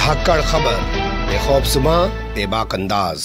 धाकड़ खबर बेखौफजुमा बेबाक अंदाज।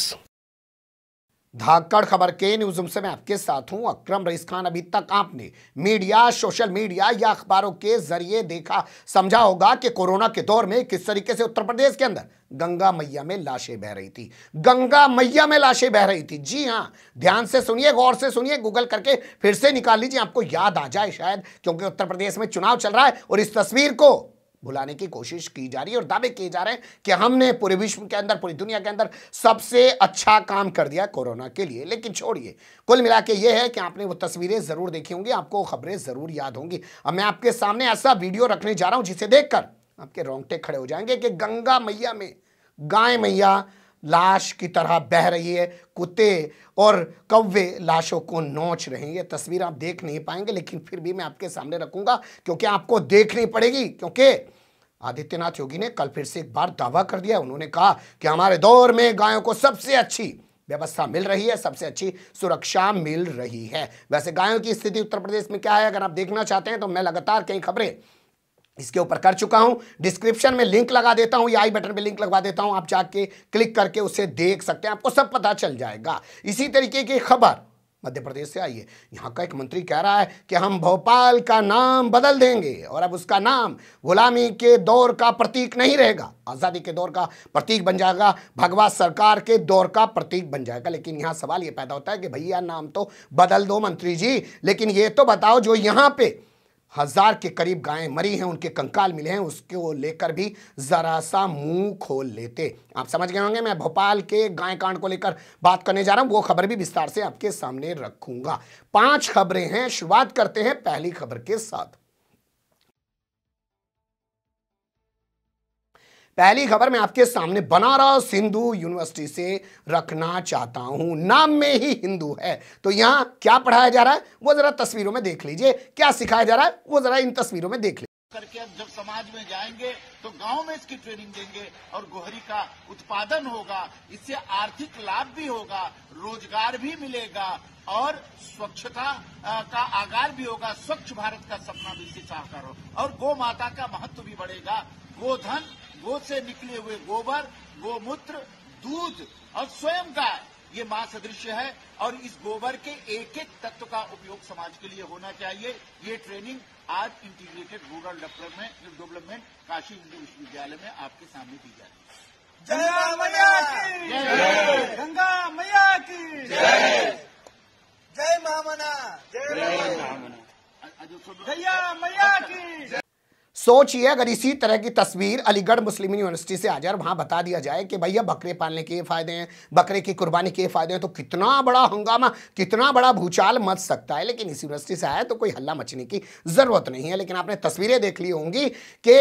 धाकड़ खबर के न्यूज़ रूम से मैं आपके साथ हूं अकरम रईस खान। अभी तक आपने मीडिया, सोशल मीडिया या अखबारों के जरिए देखा समझा होगा कि कोरोना के दौर में किस तरीके से उत्तर प्रदेश के अंदर गंगा मैया में लाशें बह रही थी। गंगा मैया में लाशें बह रही थी। जी हां, ध्यान से सुनिए, गौर से सुनिए, गूगल करके फिर से निकाल लीजिए, आपको याद आ जाए शायद, क्योंकि उत्तर प्रदेश में चुनाव चल रहा है और इस तस्वीर को भुलाने की कोशिश की जा रही है और दावे किए जा रहे हैं कि हमने पूरे विश्व के अंदर, पूरी दुनिया के अंदर सबसे अच्छा काम कर दिया कोरोना के लिए। लेकिन छोड़िए, कुल मिला के ये है कि आपने वो तस्वीरें जरूर देखी होंगी, आपको खबरें जरूर याद होंगी। अब मैं आपके सामने ऐसा वीडियो रखने जा रहा हूं जिसे देखकर आपके रोंगटे खड़े हो जाएंगे कि गंगा मैया में गाय मैया लाश की तरह बह रही है, कुत्ते और कौवे लाशों को नोच रहे हैं। ये तस्वीर आप देख नहीं पाएंगे, लेकिन फिर भी मैं आपके सामने रखूंगा क्योंकि आपको देखनी पड़ेगी। क्योंकि आदित्यनाथ योगी ने कल फिर से एक बार दावा कर दिया। उन्होंने कहा कि हमारे दौर में गायों को सबसे अच्छी व्यवस्था मिल रही है, सबसे अच्छी सुरक्षा मिल रही है। वैसे गायों की स्थिति उत्तर प्रदेश में क्या है, अगर आप देखना चाहते हैं तो मैं लगातार कई खबरें इसके ऊपर कर चुका हूं। डिस्क्रिप्शन में लिंक लगा देता हूं या आई बटन पे लिंक लगवा देता हूं, आप जाके क्लिक करके उसे देख सकते हैं, आपको सब पता चल जाएगा। इसी तरीके की खबर मध्य प्रदेश से आई है। यहां का एक मंत्री कह रहा है कि हम भोपाल का नाम बदल देंगे और अब उसका नाम गुलामी के दौर का प्रतीक नहीं रहेगा, आजादी के दौर का प्रतीक बन जाएगा, भगवा सरकार के दौर का प्रतीक बन जाएगा। लेकिन यहां सवाल यह पैदा होता है कि भैया नाम तो बदल दो मंत्री जी, लेकिन ये तो बताओ जो यहां पे 1000 के करीब गायें मरी हैं, उनके कंकाल मिले हैं, उसको लेकर भी जरा सा मुंह खोल लेते। आप समझ गए होंगे मैं भोपाल के गाय कांड को लेकर बात करने जा रहा हूं, वो खबर भी विस्तार से आपके सामने रखूंगा। 5 खबरें हैं, शुरुआत करते हैं पहली खबर के साथ। पहली खबर मैं आपके सामने बनारस हिंदू यूनिवर्सिटी से रखना चाहता हूं। नाम में ही हिंदू है तो यहां क्या पढ़ाया जा रहा है वो जरा तस्वीरों में देख लीजिए, क्या सिखाया जा रहा है वो जरा इन तस्वीरों में देख लीजिए। करके जब समाज में जाएंगे तो गांव में इसकी ट्रेनिंग देंगे और गोहरी का उत्पादन होगा, इससे आर्थिक लाभ भी होगा, रोजगार भी मिलेगा और स्वच्छता का आगार भी होगा, स्वच्छ भारत का सपना भी इससे साकार हो और गौ माता का महत्व भी बढ़ेगा। गोधन, गो से निकले हुए गोबर, गोमूत्र, दूध और स्वयं का ये मां सदृश्य है और इस गोबर के एक एक तत्व का उपयोग समाज के लिए होना चाहिए। ये ट्रेनिंग आज integrated rural development Kashi Hindu विश्वविद्यालय में आपके सामने दी जा रही है। जय मैया की जय, गंगा मैया की जय, जय मामना, जय मैया की। सोचिए अगर इसी तरह की तस्वीर अलीगढ़ मुस्लिम यूनिवर्सिटी से आ जाए और वहां बता दिया जाए कि भैया बकरे पालने के ये फायदे हैं, बकरे की कुर्बानी के फायदे हैं, तो कितना बड़ा हंगामा, कितना बड़ा भूचाल मच सकता है। लेकिन इस यूनिवर्सिटी से आया तो कोई हल्ला मचने की जरूरत नहीं है। लेकिन आपने तस्वीरें देख ली होंगी कि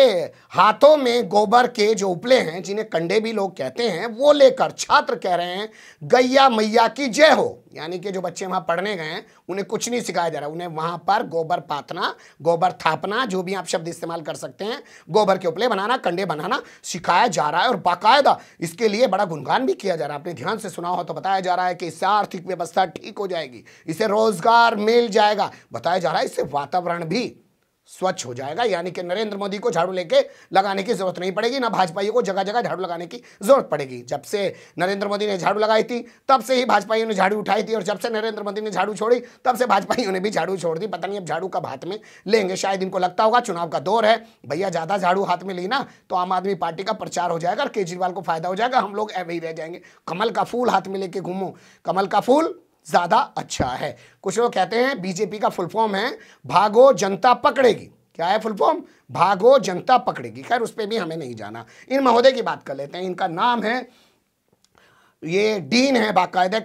हाथों में गोबर के जो उपले हैं, जिन्हें कंडे भी लोग कहते हैं, वो लेकर छात्र कह रहे हैं गैया मैया की जय हो। यानी कि जो बच्चे वहां पढ़ने गए हैं उन्हें कुछ नहीं सिखाया जा रहा, उन्हें वहां पर गोबर पाथना, गोबर थापना, जो भी आप शब्द इस्तेमाल कर सकते हैं, गोबर के उपले बनाना, कंडे बनाना सिखाया जा रहा है और बाकायदा इसके लिए बड़ा गुणगान भी किया जा रहा है। आपने ध्यान से सुना हो तो बताया जा रहा है कि इससे आर्थिक व्यवस्था ठीक हो जाएगी, इससे रोजगार मिल जाएगा, बताया जा रहा है इससे वातावरण भी स्वच्छ हो जाएगा। यानी कि नरेंद्र मोदी को झाड़ू लेके लगाने की जरूरत नहीं पड़ेगी, ना भाजपाइयों को जगह जगह झाड़ू लगाने की जरूरत पड़ेगी। जब से नरेंद्र मोदी ने झाड़ू लगाई थी तब से ही भाजपाइयों ने झाड़ू उठाई थी और जब से नरेंद्र मोदी ने झाड़ू छोड़ी तब से भाजपाइयों ने भी झाड़ू छोड़ दी। पता नहीं अब झाड़ू कब हाथ में लेंगे, शायद इनको लगता होगा चुनाव का दौर है, भैया ज्यादा झाड़ू हाथ में ली ना तो आम आदमी पार्टी का प्रचार हो जाएगा और केजरीवाल को फायदा हो जाएगा, हम लोग ऐसे ही रह जाएंगे। कमल का फूल हाथ में लेके घूमो, कमल का फूल ज्यादा अच्छा है। कुछ लोग कहते हैं बीजेपी का फुल फॉर्म है भागो जनता पकड़ेगी। क्या है फुल फॉर्म? भागो जनता पकड़ेगी। खैर उस पर भी हमें नहीं जाना, इन महोदय की बात कर लेते हैं। इनका नाम है, ये डीन है बाकायदा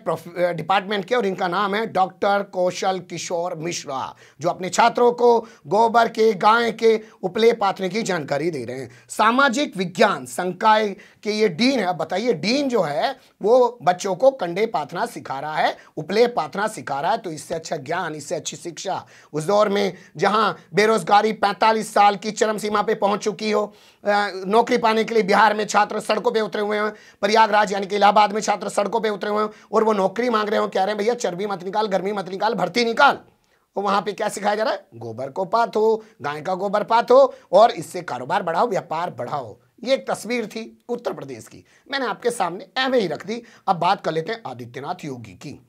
डिपार्टमेंट के और इनका नाम है डॉक्टर कौशल किशोर मिश्रा, जो अपने छात्रों को गोबर के, गाय के उपले पाथने की जानकारी दे रहे हैं। सामाजिक विज्ञान संकाय के ये डीन है। अब बताइए, डीन जो है वो बच्चों को कंडे पाथना सिखा रहा है, उपले पाथना सिखा रहा है, तो इससे अच्छा ज्ञान, इससे अच्छी शिक्षा उस दौर में जहां बेरोजगारी 45 साल की चरम सीमा पे पहुंच चुकी हो, नौकरी पाने के लिए बिहार में छात्र सड़कों पे उतरे हुए हैं, प्रयागराज यानी कि इलाहाबाद में छात्र सड़कों पे उतरे हुए हैं और वो नौकरी मांग रहे हो, कह रहे हैं भैया चर्बी मत निकाल, गर्मी मत निकाल, भर्ती निकाल। तो वहां पे क्या सिखाया जा रहा है? गोबर को पाथो, गाय का गोबर पाथो और इससे कारोबार बढ़ाओ, व्यापार बढ़ाओ। ये एक तस्वीर थी उत्तर प्रदेश की, मैंने आपके सामने ऐਵੇਂ ही रख दी। अब बात कर लेते हैं आदित्यनाथ योगी की।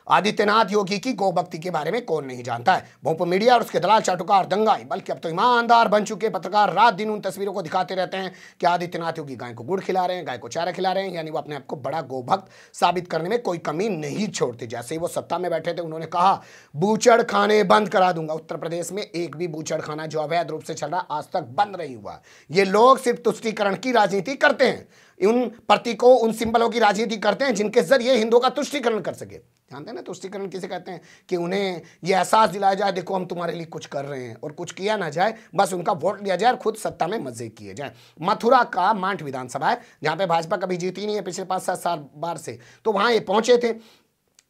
आदित्यनाथ योगी की गोभक्ति के बारे में कौन नहीं जानता है। भोंप मीडिया और उसके दलाल चाटुकार दंगाई बल्कि अब तो ईमानदार बन चुके पत्रकार रात दिन उन तस्वीरों को दिखाते रहते हैं कि आदित्यनाथ योगी गाय को गुड़ खिला रहे हैं, गाय को चारा खिला रहे हैं, यानी वो अपने आप को बड़ा गोभक्त साबित करने में कोई कमी नहीं छोड़ते। जैसे ही वो सत्ता में बैठे थे उन्होंने कहा बूचड़ खाने बंद करा दूंगा। उत्तर प्रदेश में एक भी बूचड़ खाना जो अवैध रूप से चल रहा आज तक बंद नहीं हुआ। ये लोग सिर्फ तुष्टीकरण की राजनीति करते हैं, उन प्रतीकों उन सिंबलों की राजनीति करते हैं जिनके जरिए हिंदुओं का तुष्टीकरण कर सके। जानते हैं ना तुष्टीकरण किसे कहते हैं? कि उन्हें यह एहसास दिलाया जाए देखो हम तुम्हारे लिए कुछ कर रहे हैं, और कुछ किया ना जाए, बस उनका वोट लिया जाए और खुद सत्ता में मजे किए जाए। मथुरा का मांठ विधानसभा है जहां पे भाजपा कभी जीती नहीं है पिछले 5-7 साल बार से, तो वहां ये पहुंचे थे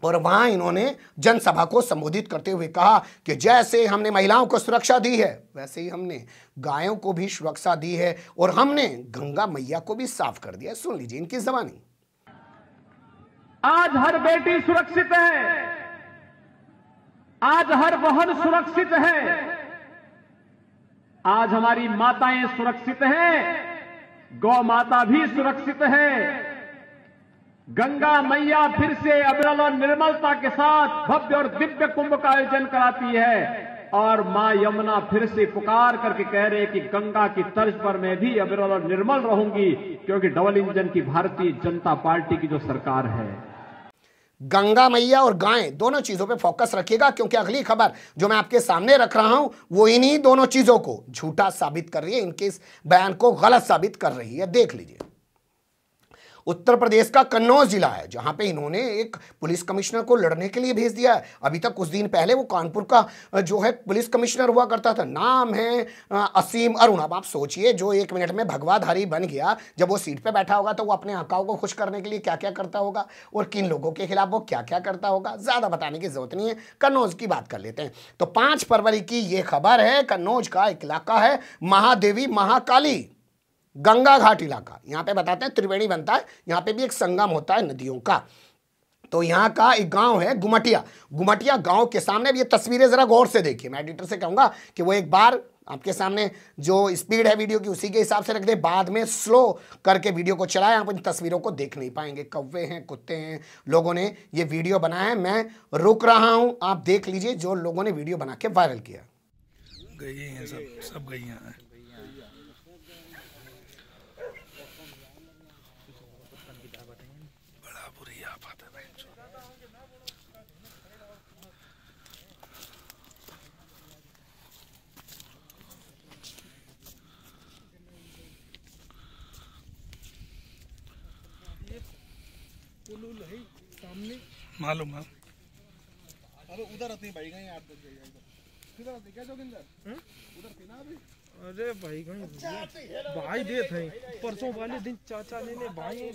और वहां इन्होंने जनसभा को संबोधित करते हुए कहा कि जैसे हमने महिलाओं को सुरक्षा दी है वैसे ही हमने गायों को भी सुरक्षा दी है और हमने गंगा मैया को भी साफ कर दिया। सुन लीजिए इनकी ज़बानी। आज हर बेटी सुरक्षित है, आज हर बहन सुरक्षित है, आज हमारी माताएं सुरक्षित हैं, गौ माता भी सुरक्षित है। गंगा मैया फिर से अविरल और निर्मलता के साथ भव्य और दिव्य कुंभ का आयोजन कराती है और मां यमुना फिर से पुकार करके कह रहे हैं कि गंगा की तर्ज पर मैं भी अविरल और निर्मल रहूंगी, क्योंकि डबल इंजन की भारतीय जनता पार्टी की जो सरकार है। गंगा मैया और गाय दोनों चीजों पे फोकस रखिएगा, क्योंकि अगली खबर जो मैं आपके सामने रख रहा हूं वो इन्हीं दोनों चीजों को झूठा साबित कर रही है, इनके इस बयान को गलत साबित कर रही है। देख लीजिए। उत्तर प्रदेश का कन्नौज जिला है जहां पे इन्होंने एक पुलिस कमिश्नर को लड़ने के लिए भेज दिया है। अभी तक कुछ दिन पहले वो कानपुर का जो है पुलिस कमिश्नर हुआ करता था, नाम है असीम अरुण। अब आप सोचिए जो 1 मिनट में भगवाधारी बन गया, जब वो सीट पे बैठा होगा तो वो अपने आकाओं को खुश करने के लिए क्या क्या करता होगा और किन लोगों के खिलाफ वो क्या क्या करता होगा, ज्यादा बताने की जरूरत नहीं है। कन्नौज की बात कर लेते हैं। तो 5 फरवरी की ये खबर है। कन्नौज का एक इलाका है महादेवी महाकाली गंगा घाट इलाका, यहाँ पे बताते हैं त्रिवेणी बनता है, यहाँ पे भी एक संगम होता है नदियों का। तो यहाँ का एक गांव है गुमटिया। गुमटिया गांव के सामने भी ये तस्वीरें जरा गौर से देखिए। मैं एडिटर से कहूंगा कि वो एक बार आपके सामने जो स्पीड है वीडियो की उसी के हिसाब से रख दे, बाद में स्लो करके वीडियो को चलाएं। आप इन तस्वीरों को देख नहीं पाएंगे, कौवे हैं, कुत्ते हैं, लोगों ने ये वीडियो बनाया है। मैं रुक रहा हूँ, आप देख लीजिए जो लोगों ने वीडियो बना के वायरल किया। गई हैं सब गईयां हैं। बड़ा बुरी आफत है। पुल है सामने मालूम है। अरे उधर आते भाई गए 8 बजे किधर आते क्या जोगिंदर उधर थी ना अभी। अरे भाई गए भाई दे थे परसों वाले दिन चाचा ने भाई।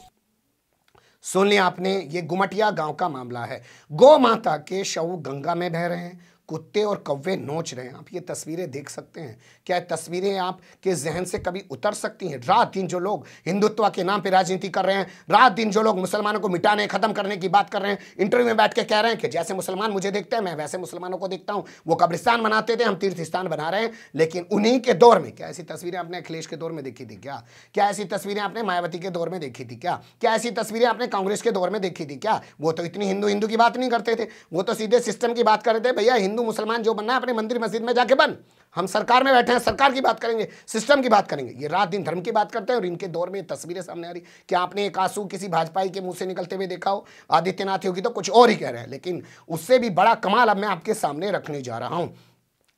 सुन लिया आपने, ये गुमटिया गांव का मामला है। गौ माता के शव गंगा में बह रहे हैं, कुत्ते और कौवे नोच रहे हैं। आप ये तस्वीरें देख सकते हैं। क्या ये तस्वीरें आपके जहन से कभी उतर सकती हैं? रात दिन जो लोग हिंदुत्व के नाम पे राजनीति कर रहे हैं, रात दिन जो लोग मुसलमानों को मिटाने खत्म करने की बात कर रहे हैं, इंटरव्यू में बैठ के कह रहे हैं कि जैसे मुसलमान मुझे देखते हैं मैं वैसे मुसलमानों को देखता हूं, वो कब्रिस्तान बनाते थे, हम तीर्थ स्थान बना रहे हैं। लेकिन उन्हीं के दौर में क्या ऐसी तस्वीरें आपने अखिलेश के दौर में देखी थी क्या? क्या ऐसी तस्वीरें आपने मायावती के दौर में देखी थी क्या? क्या ऐसी तस्वीरें आपने कांग्रेस के दौर में देखी थी क्या? वो तो इतनी हिंदू हिंदू की बात नहीं करते थे, वो तो सीधे सिस्टम की बात कर रहे थे। भैया हिंदू मुसलमान जो बनना है अपने मंदिर मस्जिद में जाके बन, हम सरकार में बैठे हैं, सरकार की बात करेंगे, सिस्टम की बात करेंगे। ये रात दिन धर्म की बात करते हैं और इनके दौर में तस्वीरें सामने आ रही। क्या आपने एक आंसू किसी भाजपाई के मुंह से निकलते हुए देखा हो? आदित्यनाथ योगी तो कुछ और ही कह रहे हैं, लेकिन उससे भी बड़ा कमाल अब मैं आपके सामने रखने जा रहा हूं।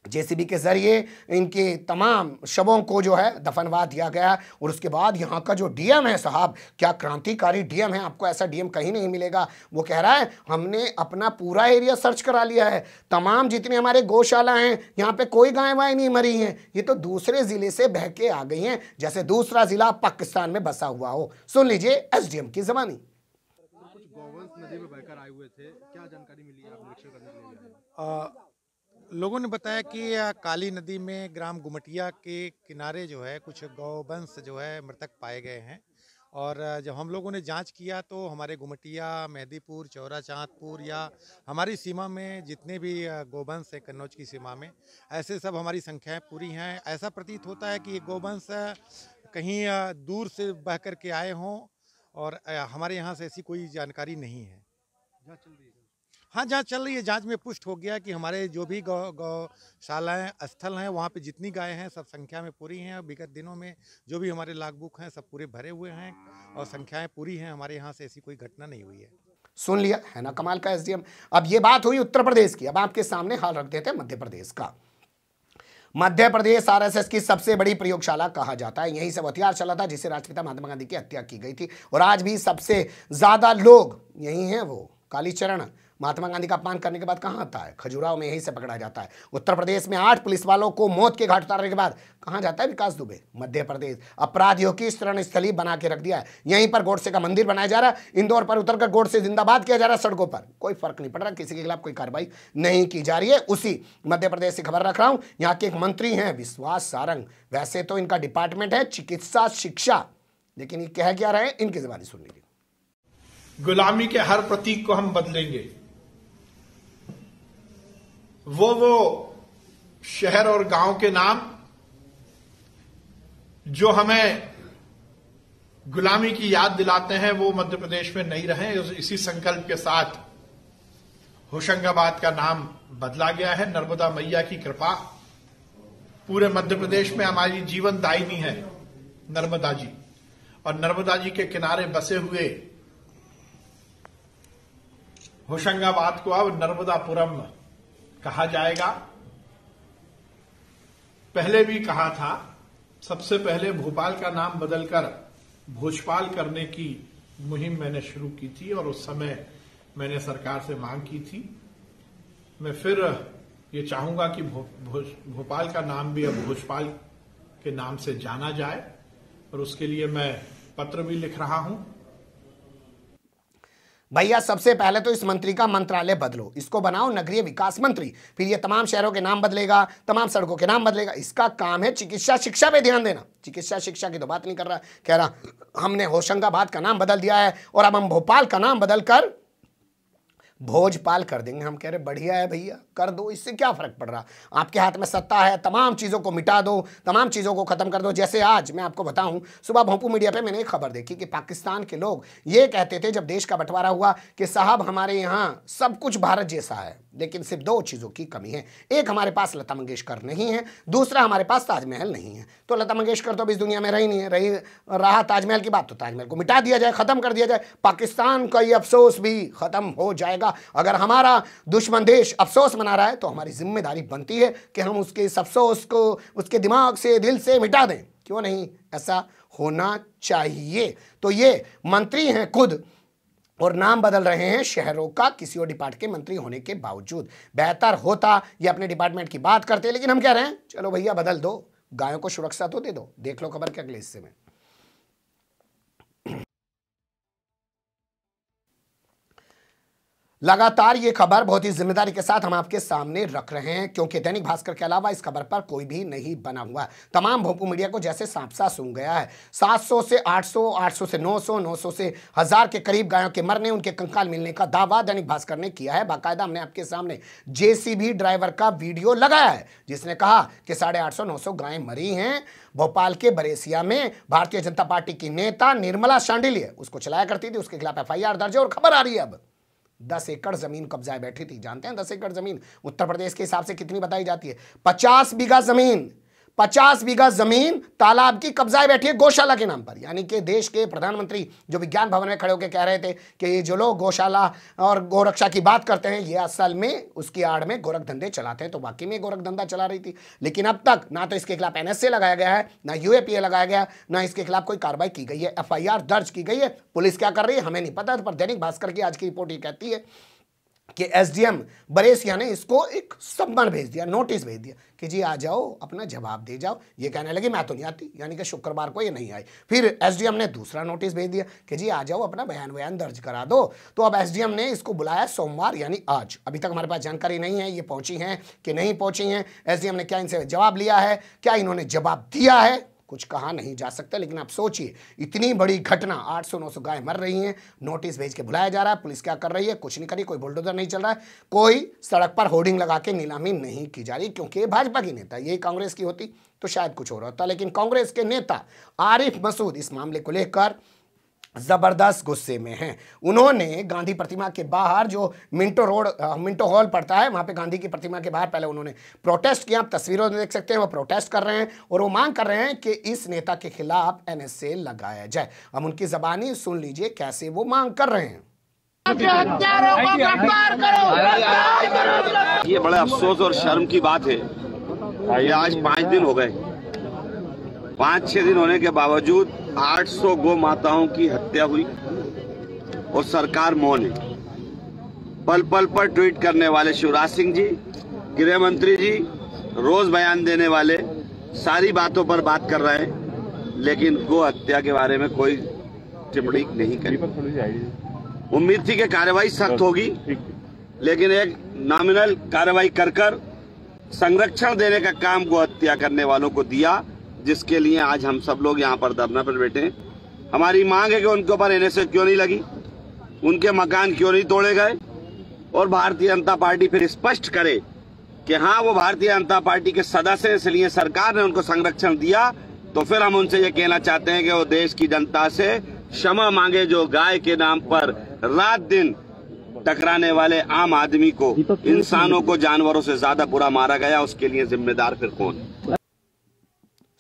जेसीबी के जरिए इनके तमाम शवों को जो है दफनवा दिया गया और उसके बाद यहाँ का जो डीएम है साहब, क्या क्रांतिकारी डीएम है, आपको ऐसा डीएम कहीं नहीं मिलेगा। वो कह रहा है हमने अपना पूरा एरिया सर्च करा लिया है, तमाम जितने हमारे गौशाला हैं यहाँ पे कोई गाय वाय नहीं मरी हैं, ये तो दूसरे जिले से बह के आ गई हैं, जैसे दूसरा जिला पाकिस्तान में बसा हुआ हो। सुन लीजिए एसडीएम की ज़बानी। गौवंश नदी में बहकर आए हुए थे, क्या जानकारी मिली आप निरीक्षण करने के लिए? लोगों ने बताया कि काली नदी में ग्राम गुमटिया के किनारे जो है कुछ गौवंश जो है मृतक पाए गए हैं। और जब हम लोगों ने जांच किया तो हमारे गुमटिया, मेहदीपुर, चौरा चांदपुर या हमारी सीमा में जितने भी गौवंश हैं कन्नौज की सीमा में, ऐसे सब हमारी संख्याएं पूरी हैं। ऐसा प्रतीत होता है कि ये गौवंश कहीं दूर से बह कर के आए हों, और हमारे यहाँ से ऐसी कोई जानकारी नहीं है। जांच चल रही है। हाँ, जांच चल रही है। जांच में पुष्ट हो गया कि हमारे जो भी गौशालाएँ स्थल हैं, वहाँ पे जितनी गायें हैं सब संख्या में पूरी हैं। विगत दिनों में जो भी हमारे लॉग बुक हैं सब पूरे भरे हुए हैं और संख्याएँ पूरी हैं। हमारे यहाँ से ऐसी कोई घटना नहीं हुई है। सुन लिया है ना कमाल का एसडीएम। अब ये बात हुई उत्तर प्रदेश की, अब आपके सामने हाल रख देते हैं मध्य प्रदेश का। मध्य प्रदेश आरएसएस की सबसे बड़ी प्रयोगशाला कहा जाता है। यहीं से हथियार चला था जिससे राष्ट्रपिता महात्मा गांधी की हत्या की गई थी, और आज भी सबसे ज्यादा लोग यही हैं। वो कालीचरण महात्मा गांधी का अपमान करने के बाद कहां आता है? खजुराहो में, यहीं से पकड़ा जाता है। उत्तर प्रदेश में 8 पुलिस वालों को मौत के घाट उतारने के बाद कहां जाता है विकास दुबे? मध्य प्रदेश। अपराधियों की शरण स्थली बना के रख दिया है। यहीं पर गोडसे का मंदिर बनाया जा रहा है। इंदौर पर उतरकर गोडसे जिंदाबाद किया जा रहा है सड़कों पर। कोई फर्क नहीं पड़ रहा, किसी के खिलाफ कोई कार्रवाई नहीं की जा रही है। उसी मध्य प्रदेश से खबर रख रहा हूं। यहाँ के एक मंत्री हैं विश्वास सारंग। वैसे तो इनका डिपार्टमेंट है चिकित्सा शिक्षा, लेकिन ये कह क्या रहे हैं, इनकी जुबानी सुन लीजिए। गुलामी के हर प्रतीक को हम बदलेंगे। वो शहर और गांव के नाम जो हमें गुलामी की याद दिलाते हैं वो मध्य प्रदेश में नहीं रहे। इसी संकल्प के साथ होशंगाबाद का नाम बदला गया है। नर्मदा मैया की कृपा पूरे मध्य प्रदेश में हमारी जीवन दायिनी है नर्मदा जी, और नर्मदा जी के किनारे बसे हुए होशंगाबाद को अब नर्मदापुरम कहा जाएगा। पहले भी कहा था, सबसे पहले भोपाल का नाम बदलकर भोजपाल करने की मुहिम मैंने शुरू की थी, और उस समय मैंने सरकार से मांग की थी। मैं फिर ये चाहूंगा कि भोपाल का नाम भी अब भोजपाल के नाम से जाना जाए, और उसके लिए मैं पत्र भी लिख रहा हूं। भैया सबसे पहले तो इस मंत्री का मंत्रालय बदलो, इसको बनाओ नगरीय विकास मंत्री, फिर ये तमाम शहरों के नाम बदलेगा, तमाम सड़कों के नाम बदलेगा। इसका काम है चिकित्सा शिक्षा पे ध्यान देना। चिकित्सा शिक्षा की तो बात नहीं कर रहा, कह रहा हमने होशंगाबाद का नाम बदल दिया है और अब हम भोपाल का नाम बदलकर भोजपाल कर देंगे। हम कह रहे बढ़िया है भैया, कर दो, इससे क्या फर्क पड़ रहा? आपके हाथ में सत्ता है, तमाम चीज़ों को मिटा दो, तमाम चीज़ों को ख़त्म कर दो। जैसे आज मैं आपको बताऊं, सुबह भोंपू मीडिया पे मैंने एक खबर देखी कि पाकिस्तान के लोग ये कहते थे जब देश का बंटवारा हुआ कि साहब हमारे यहाँ सब कुछ भारत जैसा है, लेकिन सिर्फ 2 चीज़ों की कमी है। एक, हमारे पास लता मंगेशकर नहीं है, दूसरा हमारे पास ताजमहल नहीं है। तो लता मंगेशकर तो अब इस दुनिया में रही नहीं है, रहा ताजमहल की बात, तो ताजमहल को मिटा दिया जाए, ख़त्म कर दिया जाए। पाकिस्तान का ये अफसोस भी ख़त्म हो जाएगा। अगर हमारा दुश्मन देश अफसोस मना रहा है तो हमारी जिम्मेदारी बनती है कि हम उसके इस अफसोस को उसके दिमाग से, दिल से मिटा दें। क्यों नहीं? ऐसा होना चाहिए। तो ये मंत्री हैं खुद और नाम बदल रहे हैं शहरों का, किसी और डिपार्टमेंट के मंत्री होने के बावजूद। बेहतर होता ये अपने डिपार्टमेंट की बात करते, लेकिन हम कह रहे हैं चलो भैया बदल दो, गायों को सुरक्षा तो दे दो। देख लो खबर के अगले हिस्से में। लगातार ये खबर बहुत ही जिम्मेदारी के साथ हम आपके सामने रख रहे हैं, क्योंकि दैनिक भास्कर के अलावा इस खबर पर कोई भी नहीं बना हुआ। तमाम भोंपू मीडिया को जैसे सांप सा सूंघ गया है। 700 से 800, 800 से 900, 900 से 1000 के करीब गायों के मरने, उनके कंकाल मिलने का दावा दैनिक भास्कर ने किया है। बाकायदा हमने आपके सामने जेसीबी ड्राइवर का वीडियो लगाया है, जिसने कहा कि 850, 900 गायें मरी हैं। भोपाल के बरेसिया में भारतीय जनता पार्टी की नेता निर्मला शांडिल्य उसको चलाया करती थी, उसके खिलाफ FIR दर्ज है। और खबर आ रही है अब 10 एकड़ जमीन कब्जाए बैठी थी। जानते हैं 10 एकड़ जमीन उत्तर प्रदेश के हिसाब से कितनी बताई जाती है? 50 बीघा जमीन, 50 बीघा जमीन तालाब की कब्जाए बैठी है गौशाला के नाम पर। यानी कि देश के प्रधानमंत्री जो विज्ञान भवन में खड़े होकर कह रहे थे कि ये जो लोग गौशाला और गोरक्षा की बात करते हैं ये असल में उसकी आड़ में गोरख धंधे चलाते हैं। तो वाकई में गोरख धंधा चला रही थी, लेकिन अब तक ना तो इसके खिलाफ NSA लगाया गया है, ना UAPA लगाया गया, ना इसके खिलाफ कोई कार्रवाई की गई है, FIR दर्ज की गई है। पुलिस क्या कर रही है हमें नहीं पता, पर दैनिक भास्कर की आज की रिपोर्ट ये कहती है कि SDM बरेसिया ने इसको एक सम्मन भेज दिया, नोटिस भेज दिया कि जी आ जाओ, अपना जवाब दे जाओ। ये कहने लगी मैं तो नहीं आती, यानी कि शुक्रवार को ये नहीं आई। फिर SDM ने दूसरा नोटिस भेज दिया कि जी आ जाओ, अपना बयान दर्ज करा दो। तो अब SDM ने इसको बुलाया सोमवार यानी आज। अभी तक हमारे पास जानकारी नहीं है ये पहुंची हैं कि नहीं पहुंची हैं। SDM ने क्या इनसे जवाब लिया है, क्या इन्होंने जवाब दिया है, कुछ कहा नहीं जा सकता। लेकिन आप सोचिए, इतनी बड़ी घटना, 800-900 गाय मर रही हैं, नोटिस भेज के बुलाया जा रहा है, पुलिस क्या कर रही है? कुछ नहीं करी, कोई बुलडोजर नहीं चल रहा है, कोई सड़क पर होर्डिंग लगा के नीलामी नहीं की जा रही, क्योंकि ये भाजपा की नेता, यही कांग्रेस की होती तो शायद कुछ हो रहा होता। लेकिन कांग्रेस के नेता आरिफ मसूद इस मामले को लेकर जबरदस्त गुस्से में हैं। उन्होंने गांधी प्रतिमा के बाहर, जो मिंटो हॉल पड़ता है, वहां पे गांधी की प्रतिमा के बाहर पहले उन्होंने प्रोटेस्ट किया। आप तस्वीरों में देख सकते हैं, वो प्रोटेस्ट कर रहे हैं और वो मांग कर रहे हैं कि इस नेता के खिलाफ एनएसए लगाया जाए। अब उनकी जबानी सुन लीजिए कैसे वो मांग कर रहे हैं। ये बड़ा अफसोस और शर्म की बात है। ये आज 5 दिन हो गए, 5-6 दिन होने के बावजूद 800 गौ माताओं की हत्या हुई और सरकार मौन है। पल पल पर ट्वीट करने वाले शिवराज सिंह जी, गृह मंत्री जी रोज बयान देने वाले सारी बातों पर बात कर रहे हैं, लेकिन गौ हत्या के बारे में कोई टिप्पणी नहीं करी। उम्मीद थी कि कार्रवाई सख्त होगी, लेकिन एक नॉमिनल कार्रवाई कर संरक्षण देने का काम गौ हत्या करने वालों को दिया, जिसके लिए आज हम सब लोग यहाँ पर धरना पर बैठे हैं। हमारी मांग है कि उनके ऊपर एनएसए क्यों नहीं लगी, उनके मकान क्यों नहीं तोड़े गए, और भारतीय जनता पार्टी फिर स्पष्ट करे कि हाँ वो भारतीय जनता पार्टी के सदस्य हैं, इसलिए सरकार ने उनको संरक्षण दिया। तो फिर हम उनसे ये कहना चाहते हैं कि वो देश की जनता से क्षमा मांगे, जो गाय के नाम पर रात दिन टकराने वाले आम आदमी को, इंसानों को जानवरों से ज्यादा बुरा मारा गया, उसके लिए जिम्मेदार फिर कौन?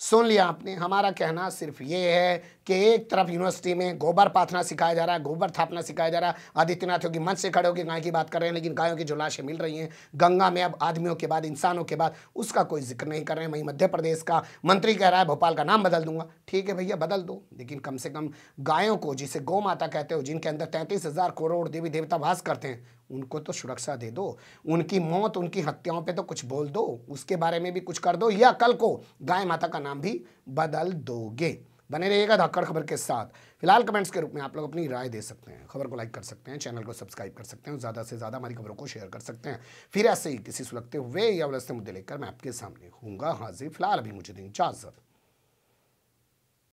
सुन लिया आपने। हमारा कहना सिर्फ ये है कि एक तरफ यूनिवर्सिटी में गोबर पाथना सिखाया जा रहा है, गोबर थापना सिखाया जा रहा है, आदित्यनाथ योगी मंच से खड़े होकर गाय की बात कर रहे हैं, लेकिन गायों की जो लाशें मिल रही हैं गंगा में, अब आदमियों के बाद, इंसानों के बाद, उसका कोई जिक्र नहीं कर रहे हैं। वहीं मध्य प्रदेश का मंत्री कह रहा है भोपाल का नाम बदल दूंगा। ठीक है भैया, बदल दो, लेकिन कम से कम गायों को, जिसे गौ माता कहते हो, जिनके अंदर 33,000 करोड़ देवी देवता वास करते हैं, उनको तो सुरक्षा दे दो। उनकी मौत, उनकी हत्याओं पे तो कुछ बोल दो, उसके बारे में भी कुछ कर दो, या कल को गाय माता का नाम भी बदल दोगे। बने रहिएगा धाकड़ खबर के साथ। फिलहाल कमेंट्स के रूप में आप लोग अपनी राय दे सकते हैं, खबर को लाइक कर सकते हैं, चैनल को सब्सक्राइब कर सकते हैं, ज़्यादा से ज़्यादा हमारी खबरों को शेयर कर सकते हैं। फिर ऐसे ही किसी सुलगते हुए या उलझते मुद्दे लेकर मैं आपके सामने हूँगा हाजिर। फिलहाल अभी मुझे दें इजाज़त।